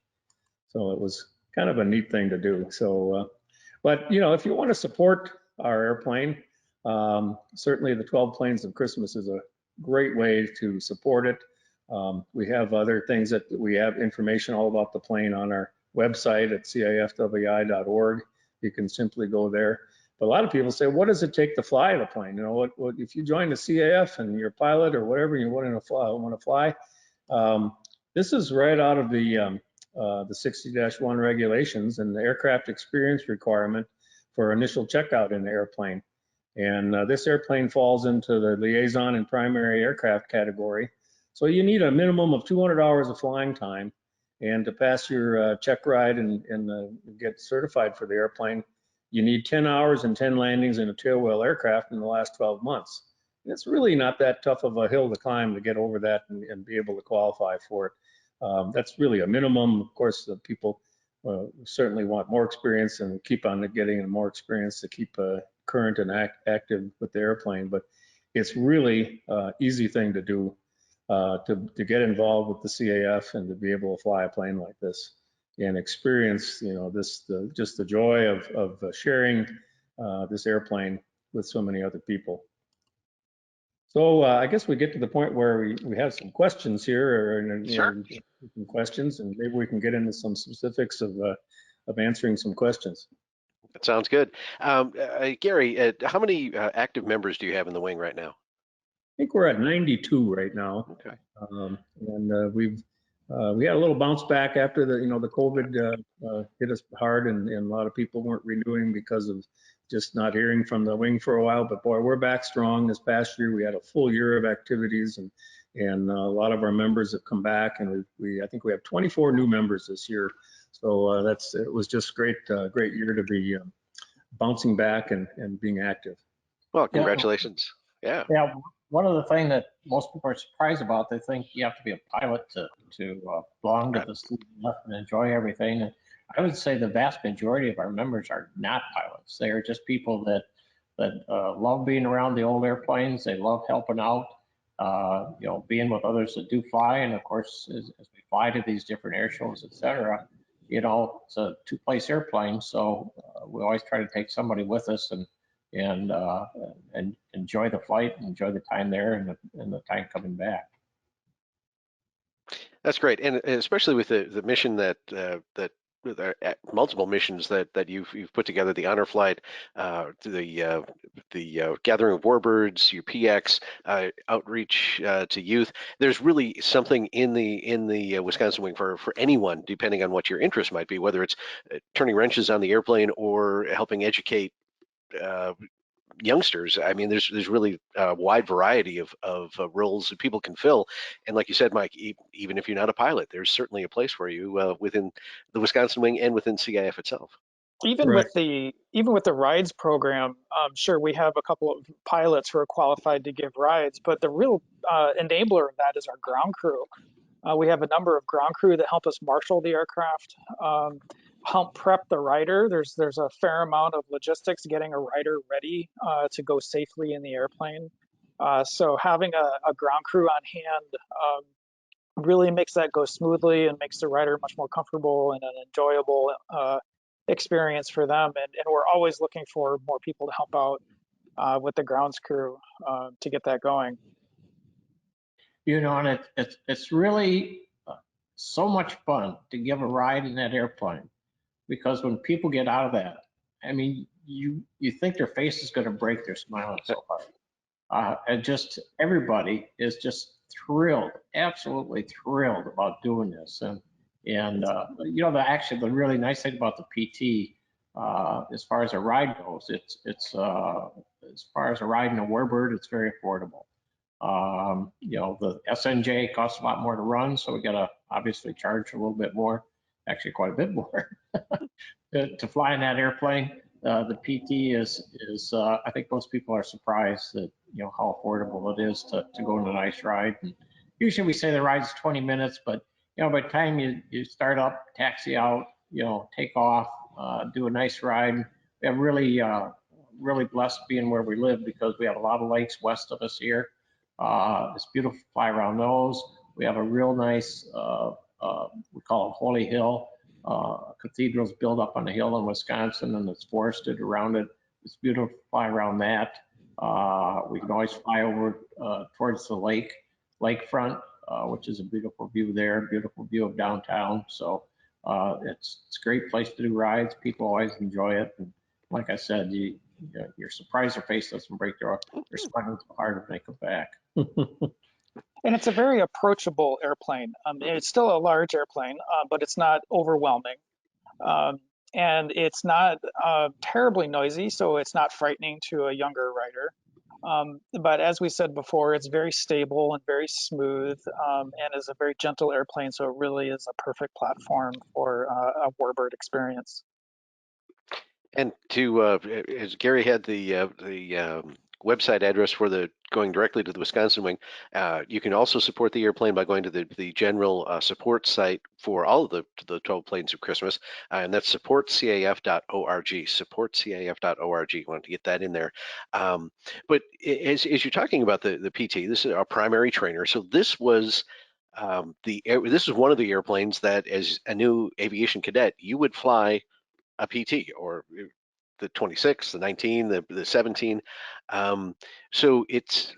So it was kind of a neat thing to do. So, but if you want to support our airplane, certainly the 12 Planes of Christmas is a great way to support it. We have other things that we have information all about the plane on our website at cafwi.org. You can simply go there. But a lot of people say, what does it take to fly the plane? What if you join the CAF and you're a pilot or whatever, you want to fly? This is right out of the 60-1 regulations and the aircraft experience requirement for initial checkout in the airplane. And this airplane falls into the liaison and primary aircraft category. So you need a minimum of 200 hours of flying time. And to pass your check ride and get certified for the airplane, you need 10 hours and 10 landings in a tailwheel aircraft in the last 12 months. And it's really not that tough of a hill to climb to get over that and be able to qualify for it. That's really a minimum. Of course, the people certainly want more experience and keep on getting more experience to keep current and active with the airplane. But it's really an easy thing to do. To get involved with the CAF and to be able to fly a plane like this and experience, just the joy of sharing this airplane with so many other people. So I guess we get to the point where we have some questions here, or Sure. Some questions, and maybe we can get into some specifics of answering some questions. That sounds good. Gary, how many active members do you have in the wing right now? I think we're at 92 right now. Okay. And we had a little bounce back after the COVID hit us hard, and a lot of people weren't renewing because of just not hearing from the wing for a while. But boy, we're back strong this past year. We had a full year of activities, and a lot of our members have come back, and I think we have 24 new members this year. So it was just great year to be bouncing back and being active. Well, congratulations. Yeah. Yeah, one of the things that most people are surprised about, they think you have to be a pilot to belong to the CAF and enjoy everything. And I would say the vast majority of our members are not pilots. They are just people that love being around the old airplanes. They love helping out, being with others that do fly. And of course, as we fly to these different air shows, et cetera, it's a two-place airplane. So we always try to take somebody with us and enjoy the flight, enjoy the time there and the time coming back. That's great, and especially with the mission that with multiple missions that you've put together, the honor flight, the gathering of warbirds, your PX, outreach to youth. There's really something in the Wisconsin Wing for anyone, depending on what your interest might be, whether it's turning wrenches on the airplane or helping educate youngsters. I mean, there's really a wide variety of roles that people can fill. And like you said, Mike, even if you're not a pilot, there's certainly a place for you within the Wisconsin Wing and within CIF itself. Even with the rides program, sure, we have a couple of pilots who are qualified to give rides, but the real enabler of that is our ground crew. We have a number of ground crew that help us marshal the aircraft, help prep the rider. There's a fair amount of logistics getting a rider ready to go safely in the airplane. So having a ground crew on hand really makes that go smoothly and makes the rider much more comfortable and an enjoyable experience for them. And we're always looking for more people to help out with the grounds crew to get that going. And it's really so much fun to give a ride in that airplane, because when people get out of that, I mean, you think their face is going to break, they're smiling so hard. And just everybody is just thrilled, absolutely thrilled about doing this. And the really nice thing about the PT, as far as a ride goes, it's as far as a ride in a Warbird, it's very affordable. The SNJ costs a lot more to run, so we got to obviously charge a little bit more, actually quite a bit more to fly in that airplane. The PT is I think most people are surprised that how affordable it is to go on a nice ride. And usually we say the ride's 20 minutes, but by the time you start up, taxi out, take off, do a nice ride. I'm really blessed being where we live, because we have a lot of lakes west of us here. It's beautiful to fly around those. We have a real nice, we call it Holy Hill. Cathedral's built up on a hill in Wisconsin, and it's forested around it. It's beautiful to fly around that. We can always fly over towards the lakefront, which is a beautiful view there, beautiful view of downtown. So it's a great place to do rides. People always enjoy it. And like I said, you're surprised their face doesn't break. They're smiling so hard when they come back. And it's a very approachable airplane. It's still a large airplane, but it's not overwhelming. And it's not terribly noisy, so it's not frightening to a younger rider. But as we said before, it's very stable and very smooth, and is a very gentle airplane, so it really is a perfect platform for a Warbird experience. And as Gary had the website address for going directly to the Wisconsin Wing, you can also support the airplane by going to the general support site for all of the 12 planes of Christmas, and that's supportcaf.org. Supportcaf.org. You want to get that in there. But as you're talking about the PT, this is our primary trainer. So this was this is one of the airplanes that, as a new aviation cadet, you would fly a PT, or the 26, the 19, the 17. So it's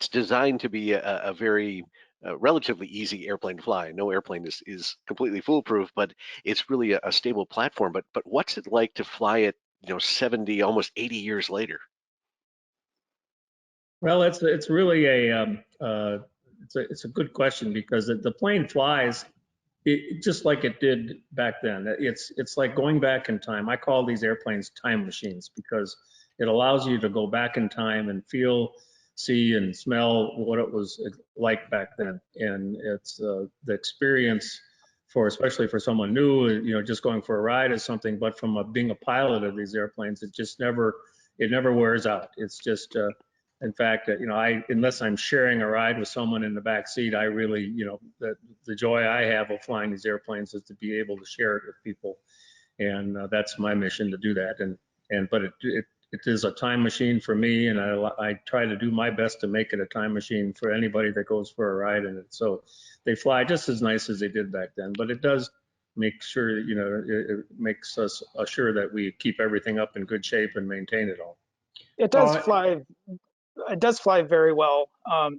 designed to be a very relatively easy airplane to fly. No airplane is completely foolproof, but it's really a stable platform. But what's it like to fly it, 70, almost 80 years later? Well, it's really it's a good question, because the plane flies just like it did back then. It's like going back in time. I call these airplanes time machines, because it allows you to go back in time and feel, see, and smell what it was like back then. And it's the experience especially for someone new, just going for a ride is something, but from being a pilot of these airplanes, it never wears out. It's just, in fact, unless I'm sharing a ride with someone in the back seat, I really, the joy I have of flying these airplanes is to be able to share it with people, and that's my mission, to do that. But it is a time machine for me, and I try to do my best to make it a time machine for anybody that goes for a ride in it. So they fly just as nice as they did back then, but it does make sure, you know, it makes us assure that we keep everything up in good shape and maintain it all. It does fly. It does fly very well.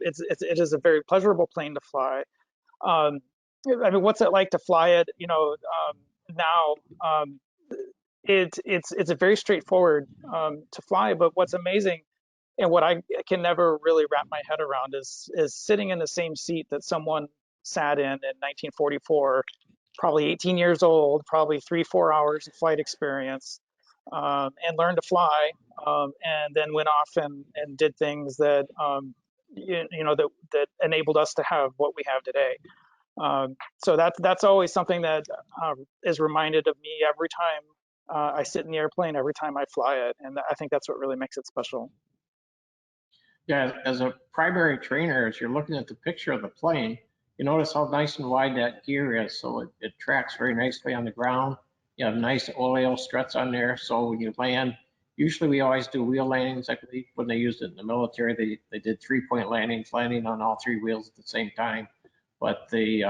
It is a very pleasurable plane to fly. I mean, what's it like to fly it? You know, now it's a very straightforward to fly. But what's amazing and what I can never really wrap my head around is sitting in the same seat that someone sat in 1944, probably 18 years old, probably 3-4 hours of flight experience, and learned to fly, and then went off and did things that you know that enabled us to have what we have today. So that's always something that is reminded of me every time I sit in the airplane, every time I fly it, and I think that's what really makes it special. Yeah, as a primary trainer, as you're looking at the picture of the plane, you notice how nice and wide that gear is, so it tracks very nicely on the ground. You have nice oleo struts on there, so when you land, usually we always do wheel landings. I believe when they used it in the military, they did 3-point landings, landing on all 3 wheels at the same time. But the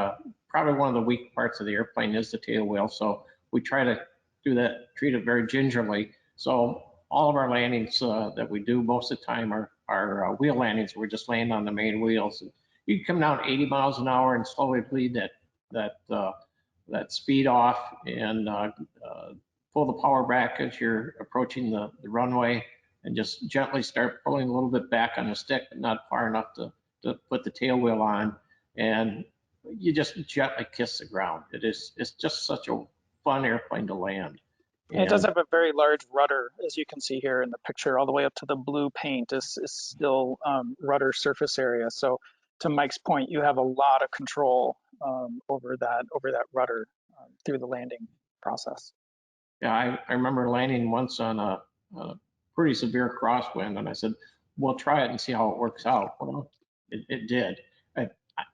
probably one of the weak parts of the airplane is the tail wheel, so we try to do that, treat it very gingerly. So all of our landings that we do most of the time are wheel landings. We're just laying on the main wheels. You can come down 80 miles an hour and slowly bleed that speed off and pull the power back as you're approaching the runway, and just gently start pulling a little bit back on the stick, but not far enough to put the tail wheel on, and you just gently kiss the ground. It's just such a fun airplane to land. And it does have a very large rudder, as you can see here in the picture, all the way up to the blue paint is still rudder surface area. So to Mike's point, you have a lot of control over that rudder through the landing process. Yeah, I remember landing once on a pretty severe crosswind, and I said, we'll try it and see how it works out. Well, it did.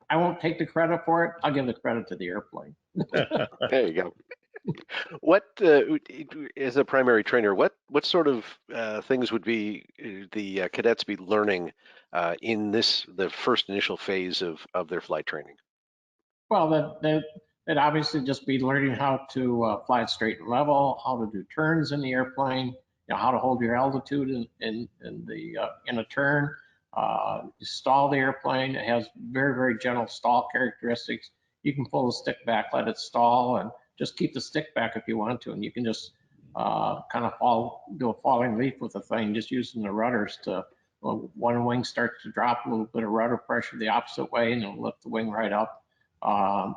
I won't take the credit for it. I'll give the credit to the airplane. There you go. What, as a primary trainer, what sort of things would be the cadets be learning in the first initial phase of their flight training? Well, they'd obviously just be learning how to fly straight and level, how to do turns in the airplane, you know, how to hold your altitude in a turn. You stall the airplane. It has very, very gentle stall characteristics. You can pull the stick back, let it stall, and just keep the stick back if you want to, and you can just kind of do a falling leap with the thing, just using the rudders to, one wing starts to drop, a little bit of rudder pressure the opposite way, and it'll lift the wing right up.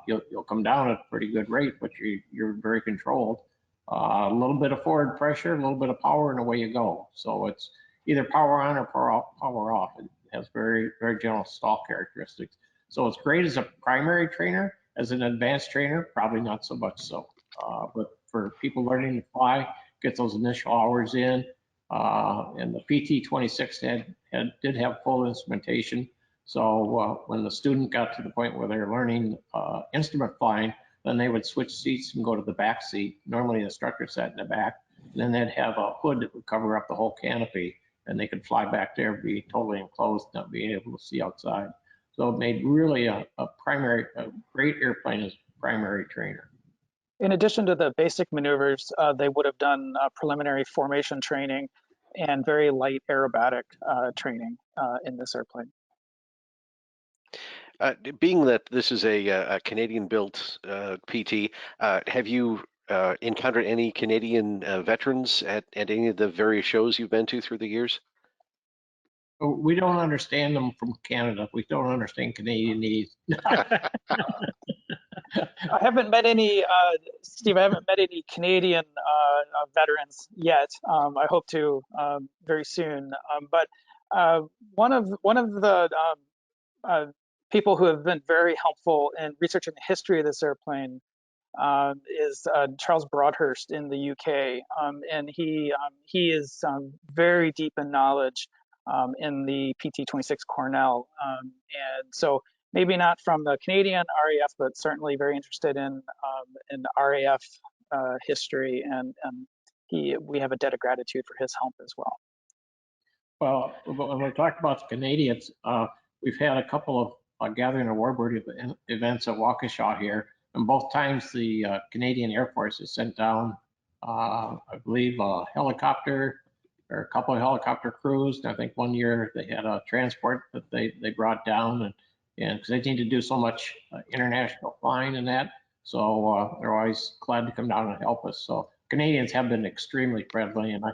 You'll come down at a pretty good rate, but you're very controlled. A little bit of forward pressure, a little bit of power, and away you go. So it's either power on or power off. It has very, very gentle stall characteristics. So it's great as a primary trainer. As an advanced trainer, probably not so much so. But for people learning to fly, get those initial hours in. And the PT-26 did have full instrumentation. So when the student got to the point where they're learning instrument flying, then they would switch seats and go to the back seat. Normally the instructor sat in the back, and then they'd have a hood that would cover up the whole canopy, and they could fly back there, be totally enclosed, not being able to see outside. So it made really a great airplane as a primary trainer. In addition to the basic maneuvers, they would have done preliminary formation training and very light aerobatic training in this airplane. Being that this is a Canadian-built PT, have you encountered any Canadian veterans at any of the various shows you've been to through the years? We don't understand them from Canada. We don't understand Canadianese. I haven't met any, Steve, I haven't met any Canadian veterans yet. I hope to very soon. But one of the people who have been very helpful in researching the history of this airplane is Charles Broadhurst in the UK. And he is very deep in knowledge in the PT-26 Cornell. And so maybe not from the Canadian RAF, but certainly very interested in RAF history. And we have a debt of gratitude for his help as well. Well, when we talk about the Canadians, we've had a couple of gathering of Warbird events at Waukesha here, and both times the Canadian Air Force has sent down, I believe, a helicopter or a couple of helicopter crews. And I think one year they had a transport that they brought down, and because they need to do so much international flying and that, so they're always glad to come down and help us. So Canadians have been extremely friendly, and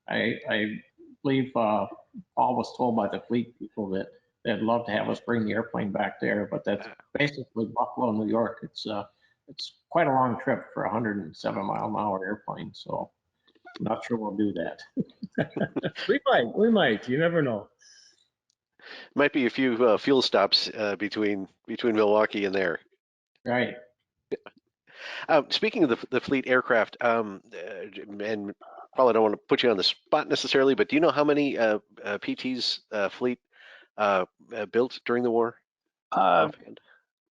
I believe Paul was told by the fleet people that they'd love to have us bring the airplane back there, but that's basically Buffalo, New York. It's quite a long trip for a 107-mile-an-hour airplane, so I'm not sure we'll do that. We might. You never know. Might be a few fuel stops between Milwaukee and there. Right. Speaking of the fleet aircraft, and probably don't want to put you on the spot necessarily, but do you know how many PT's fleet built during the war? Around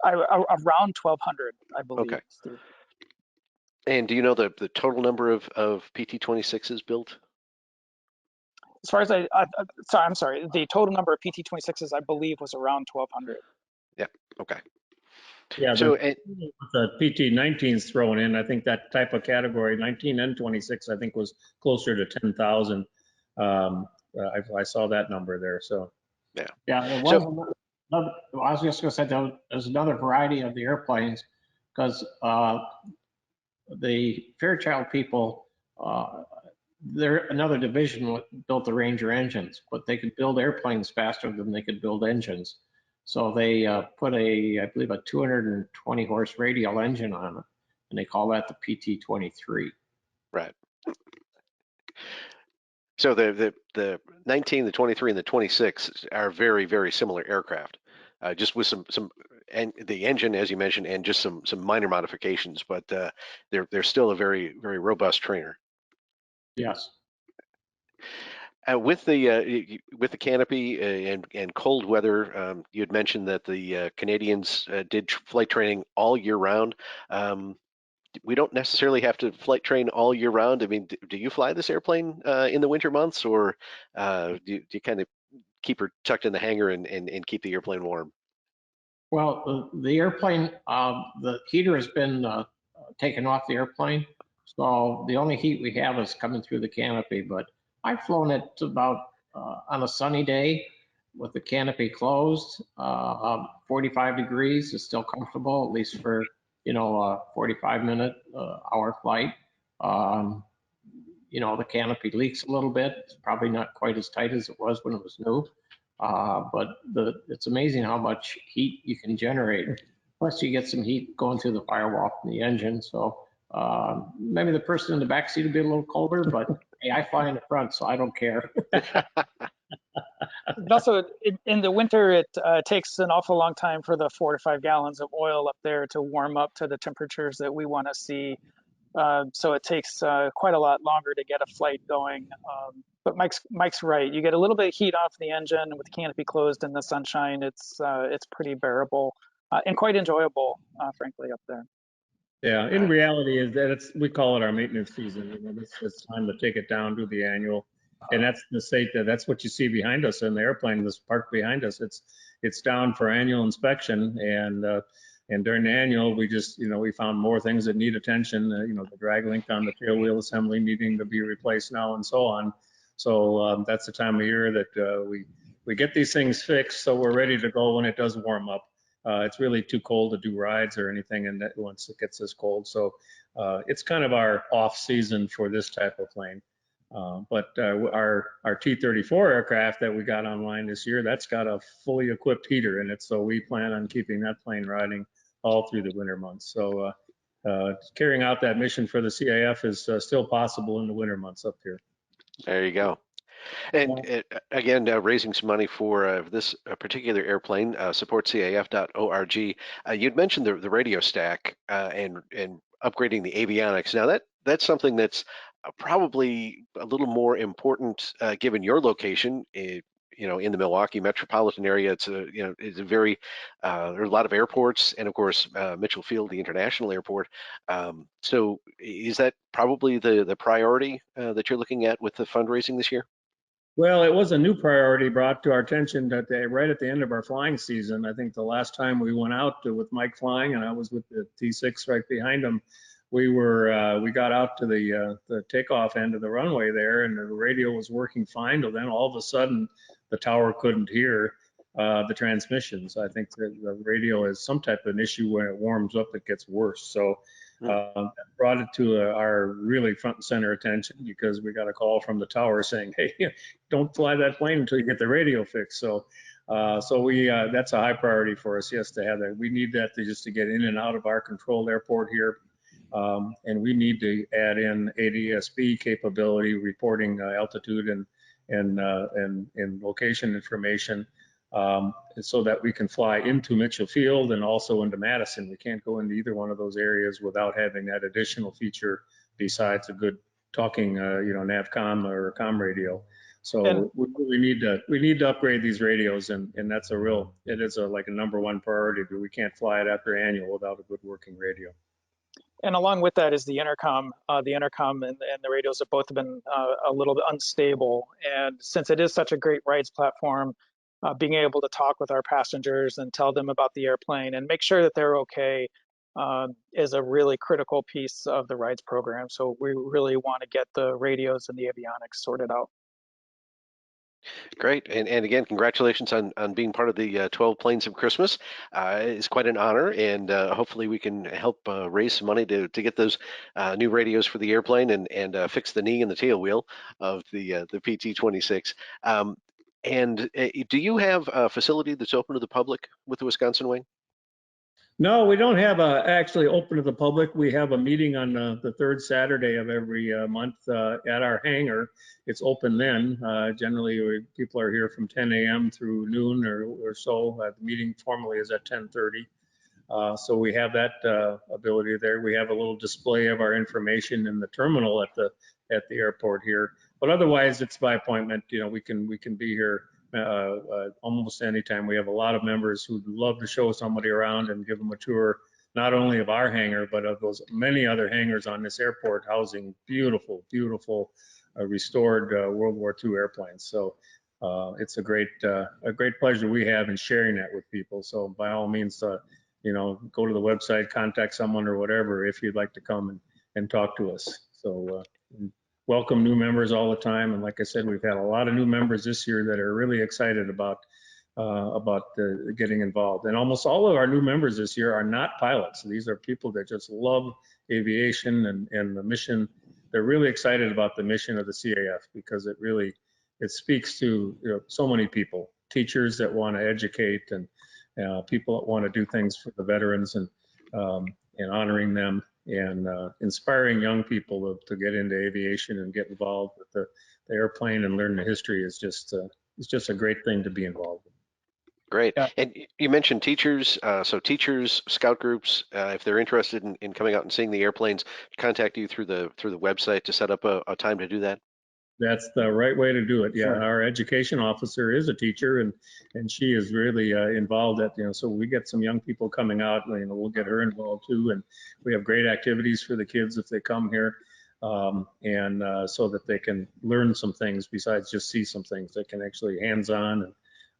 1,200, I believe. Okay. Steve. And do you know the total number of PT-26s built? As far as I'm sorry, the total number of PT-26s, I believe, was around 1,200. Yeah. Okay. Yeah. So the PT-19s thrown in, I think that type of category, 19 and 26, I think was closer to 10,000. I saw that number there. So. Yeah. Yeah. There was I was just going to say there's another variety of the airplanes because the Fairchild people, they're another division built the Ranger engines, but they could build airplanes faster than they could build engines. So they put I believe, a 220 horse radial engine on it, and they call that the PT-23. Right. So the 19, the 23, and the 26 are very, very similar aircraft, just with some and the engine, as you mentioned, and just some minor modifications, but they're still a very, very robust trainer. Yes. With the canopy and cold weather, you had mentioned that the Canadians did flight training all year round. We don't necessarily have to flight train all year round. I mean, do you fly this airplane in the winter months, or do you kind of keep her tucked in the hangar and keep the airplane warm? Well, the airplane, the heater has been taken off the airplane, so the only heat we have is coming through the canopy. But I've flown it about on a sunny day with the canopy closed. 45 degrees is still comfortable, at least for a 45-minute hour flight. The canopy leaks a little bit. It's probably not quite as tight as it was when it was new. But it's amazing how much heat you can generate. Plus, you get some heat going through the firewall from the engine. So maybe the person in the back seat will be a little colder, but hey, I fly in the front, so I don't care. Also, in the winter, it takes an awful long time for the 4 to 5 gallons of oil up there to warm up to the temperatures that we want to see. So it takes quite a lot longer to get a flight going. But Mike's right. You get a little bit of heat off the engine with the canopy closed in the sunshine. It's pretty bearable and quite enjoyable, frankly, up there. Yeah, in reality, is that we call it our maintenance season. It's time to take it down, do the annual, and that's the state that's what you see behind us in the airplane. This park behind us, it's down for annual inspection, and during the annual, we just we found more things that need attention. The drag link on the tail wheel assembly needing to be replaced now, and so on. So that's the time of year that we get these things fixed, so we're ready to go when it does warm up. It's really too cold to do rides or anything, and that once it gets this cold, so it's kind of our off season for this type of plane. But our T-34 aircraft that we got online this year, that's got a fully equipped heater in it, so we plan on keeping that plane riding all through the winter months. So carrying out that mission for the CAF is still possible in the winter months up here. There you go. And again, raising some money for this particular airplane, supportcaf.org. You'd mentioned the radio stack and upgrading the avionics. Now that's something that's probably a little more important given your location. In the Milwaukee metropolitan area, it's a very there are a lot of airports, and of course Mitchell Field, the international airport. So is that probably the priority that you're looking at with the fundraising this year? Well, it was a new priority brought to our attention that right at the end of our flying season. I think the last time we went out with Mike flying, and I was with the T6 right behind him, we got out to the takeoff end of the runway there, and the radio was working fine. But then all of a sudden, the tower couldn't hear the transmissions. I think the radio has some type of an issue when it warms up, it gets worse. So that brought it to our really front and center attention, because we got a call from the tower saying, "Hey, don't fly that plane until you get the radio fixed." So that's a high priority for us. Yes, to have that. We need that just to get in and out of our controlled airport here. And we need to add in ADS-B capability, reporting altitude and location information, so that we can fly into Mitchell Field and also into Madison. We can't go into either one of those areas without having that additional feature besides a good talking, NavCom or COM radio. So we need to upgrade these radios, and that's it is like a #1 priority. But we can't fly it after annual without a good working radio. And along with that is the intercom. The intercom and the radios have both been a little bit unstable. And since it is such a great rides platform, being able to talk with our passengers and tell them about the airplane and make sure that they're okay is a really critical piece of the rides program. So we really want to get the radios and the avionics sorted out. Great. And again, congratulations on being part of the 12 Planes of Christmas. It's quite an honor, and hopefully we can help raise some money to get those new radios for the airplane and fix the knee and the tail wheel of the PT-26. And do you have a facility that's open to the public with the Wisconsin Wing? No, we don't have actually open to the public. We have a meeting on the third Saturday of every month at our hangar. It's open then. Generally, people are here from 10 a.m. through noon or so. The meeting formally is at 10:30. So we have that ability there. We have a little display of our information in the terminal at the airport here. But otherwise, it's by appointment. We can be here almost anytime. We have a lot of members who'd love to show somebody around and give them a tour, not only of our hangar, but of those many other hangars on this airport housing beautiful, restored World War II airplanes. So it's a great pleasure we have in sharing that with people. So by all means, go to the website, contact someone or whatever if you'd like to come and talk to us. So welcome new members all the time, and like I said, we've had a lot of new members this year that are really excited about getting involved. And almost all of our new members this year are not pilots. These are people that just love aviation and the mission. They're really excited about the mission of the CAF because it speaks to so many people, teachers that want to educate and people that want to do things for the veterans and honoring them, and inspiring young people to get into aviation and get involved with the airplane and learn the history is just a great thing to be involved in. Great. Yeah. And you mentioned teachers. So teachers, scout groups, if they're interested in coming out and seeing the airplanes, contact you through the website to set up a time to do that. That's the right way to do it. Yeah, Sure. Our education officer is a teacher, and she is really involved at, so we get some young people coming out, we'll get her involved too, and we have great activities for the kids if they come here, and so that they can learn some things besides just see some things. They can actually hands-on,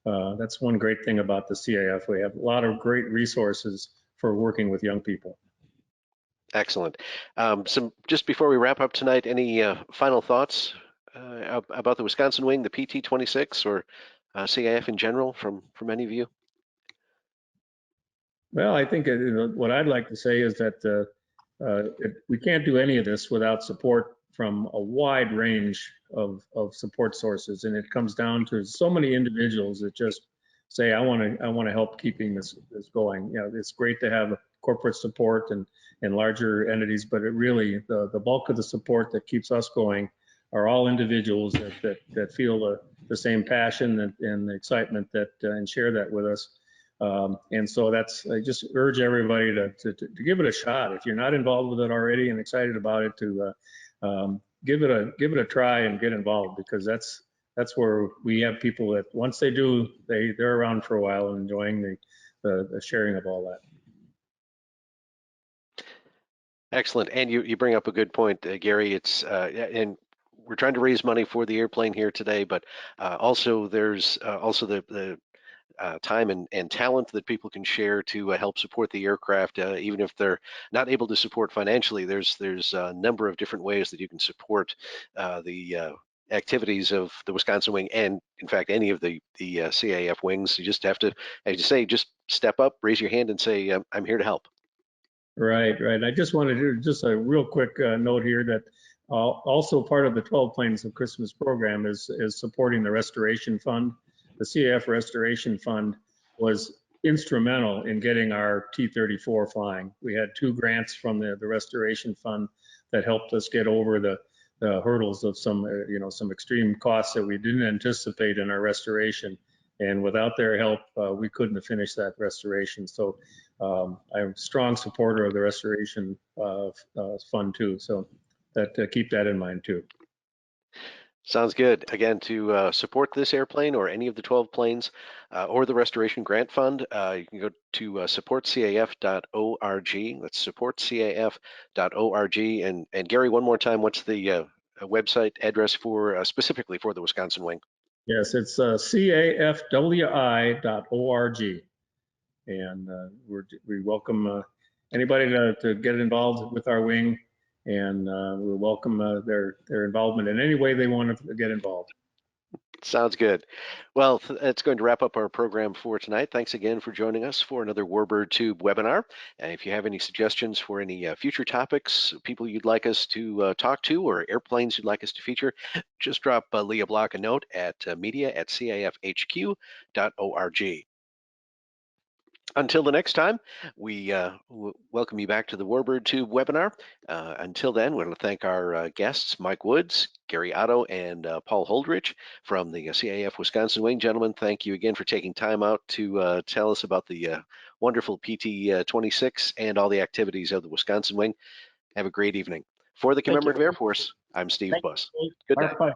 and that's one great thing about the CAF. We have a lot of great resources for working with young people. Excellent. Just before we wrap up tonight, any final thoughts about the Wisconsin Wing, the PT-26, or CAF in general from any of you? Well, I think what I'd like to say is that we can't do any of this without support from a wide range of support sources, and it comes down to so many individuals that just say, I want to help keeping this going. It's great to have corporate support and larger entities, but it really the bulk of the support that keeps us going are all individuals that feel the same passion and excitement and share that with us. And so I just urge everybody to give it a shot. If you're not involved with it already and excited about it, to give it a try and get involved, because that's where we have people that once they do, they're around for a while and enjoying the sharing of all that. Excellent. And you bring up a good point, Gary. And we're trying to raise money for the airplane here today, but also there's also the time and talent that people can share to help support the aircraft, even if they're not able to support financially. There's a number of different ways that you can support the activities of the Wisconsin Wing, and in fact any of the CAF wings. You just have to, as you say, just step up, raise your hand, and say, "I'm here to help." Right. I just wanted to do just a real quick note here that also part of the 12 Planes of Christmas program is supporting the Restoration Fund. The CAF Restoration Fund was instrumental in getting our T-34 flying. We had 2 grants from the Restoration Fund that helped us get over the hurdles of some extreme costs that we didn't anticipate in our restoration. And without their help, we couldn't have finished that restoration. So I'm a strong supporter of the Restoration Fund too. So keep that in mind too. Sounds good. Again, to support this airplane or any of the 12 planes or the Restoration Grant Fund, you can go to supportcaf.org. That's supportcaf.org. And Gary, one more time, what's the website address for specifically for the Wisconsin Wing? Yes, it's cafwi.org. And we welcome anybody to get involved with our wing, and we welcome their involvement in any way they want to get involved. Sounds good. Well, that's going to wrap up our program for tonight. Thanks again for joining us for another Warbird Tube webinar. And if you have any suggestions for any future topics, people you'd like us to talk to, or airplanes you'd like us to feature, just drop Leah Block a note at media@cafhq.org. Until the next time, we welcome you back to the Warbird Tube webinar. Until then, we want to thank our guests, Mike Woods, Gary Otto, and Paul Holdridge from the CAF Wisconsin Wing. Gentlemen, thank you again for taking time out to tell us about the wonderful PT-26 and all the activities of the Wisconsin Wing. Have a great evening. For the Commemorative Air Force, I'm Steve Buss. Good night.